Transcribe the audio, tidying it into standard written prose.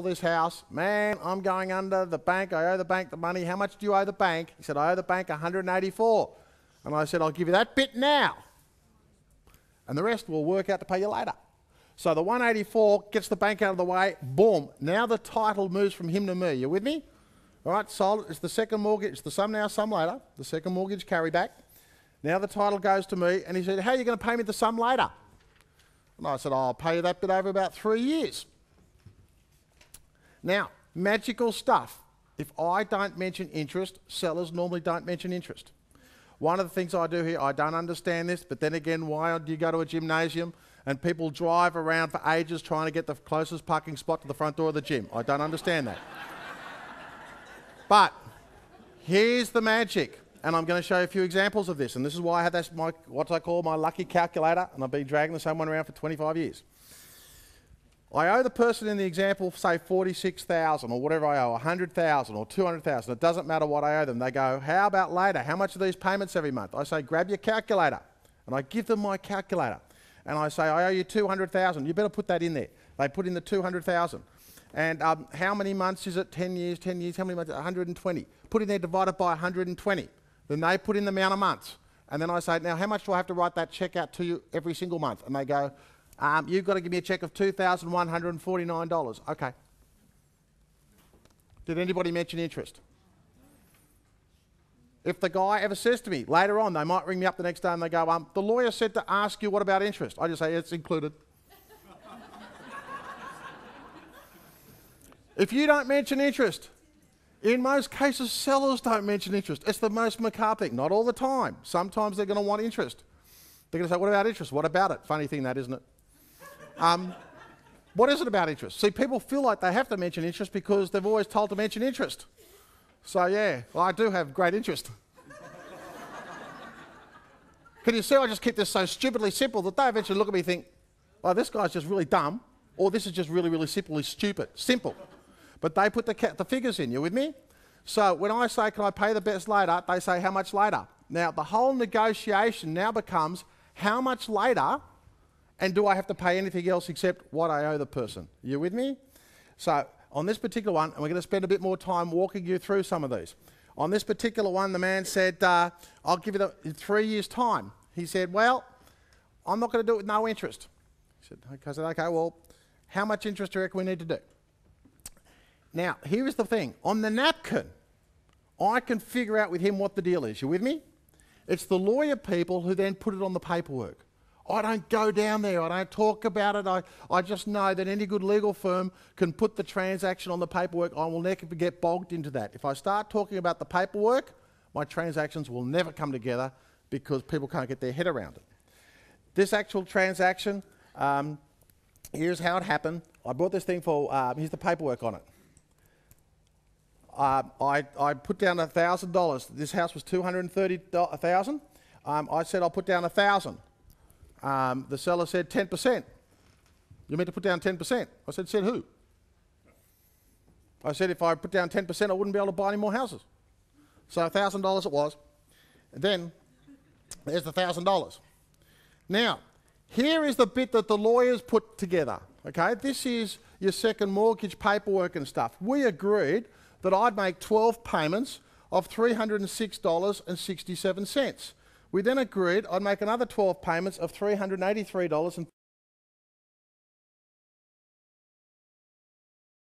this house. Man, I'm going under the bank. I owe the bank the money. How much do you owe the bank? He said, I owe the bank 184. And I said, I'll give you that bit now. And the rest will work out to pay you later. So the 184 gets the bank out of the way. Boom. Now the title moves from him to me. You with me? All right, sold it. It's the second mortgage. It's the some now, some later. The second mortgage carry back. Now the title goes to me. And he said, how are you going to pay me the sum later? And I said, I'll pay you that bit over about 3 years. Now, magical stuff. If I don't mention interest, sellers normally don't mention interest. One of the things I do here, I don't understand this, but then again, why do you go to a gymnasium and people drive around for ages trying to get the closest parking spot to the front door of the gym? I don't understand that. But here's the magic, and I'm going to show you a few examples of this, and this is why I have what I call my lucky calculator, and I've been dragging the same one around for 25 years. I owe the person in the example, say 46,000 or whatever I owe, 100,000 or 200,000. It doesn't matter what I owe them. They go, how about later? How much are these payments every month? I say, grab your calculator. And I give them my calculator. And I say, I owe you 200,000. You better put that in there. They put in the 200,000. And how many months is it? 10 years, 10 years. How many months? 120. Put in there divided by 120. Then they put in the amount of months. And then I say, now how much do I have to write that check out to you every single month? And they go, you've got to give me a check of $2,149. Okay. Did anybody mention interest? If the guy ever says to me, later on, they might ring me up the next day and they go, the lawyer said to ask you what about interest? I just say, it's included. If you don't mention interest, in most cases, sellers don't mention interest. It's the most macabre thing. Not all the time. Sometimes they're going to want interest. They're going to say, what about interest? What about it? Funny thing that, isn't it? What is it about interest? See, people feel like they have to mention interest because they've always told to mention interest. So yeah, well, I do have great interest. Can you see I just keep this so stupidly simple that they eventually look at me and think, oh, this guy's just really dumb, or this is just really, really simply stupid. Simple. But they put the figures in. You with me? So when I say, can I pay the best later, they say, how much later? Now, the whole negotiation now becomes, how much later, and do I have to pay anything else except what I owe the person? You with me? So on this particular one, and we're going to spend a bit more time walking you through some of these. On this particular one, the man said, I'll give you in 3 years' time. He said, well, I'm not going to do it with no interest. I said, okay, well, how much interest do you reckon we need to do? Now, here is the thing. On the napkin, I can figure out with him what the deal is. You with me? It's the lawyer people who then put it on the paperwork. I don't go down there. I don't talk about it. I just know that any good legal firm can put the transaction on the paperwork. I will never get bogged into that. If I start talking about the paperwork, my transactions will never come together because people can't get their head around it. This actual transaction, here's how it happened. I bought this thing for, here's the paperwork on it. I put down $1,000. This house was $230,000. I said I'll put down $1,000. The seller said 10%. You meant to put down 10%? I said who? I said if I put down 10%, I wouldn't be able to buy any more houses. So $1,000 it was. And then there's the $1,000. Now, here is the bit that the lawyers put together. Okay, this is your second mortgage paperwork and stuff. We agreed that I'd make 12 payments of $306.67. We then agreed I'd make another 12 payments of $383.30.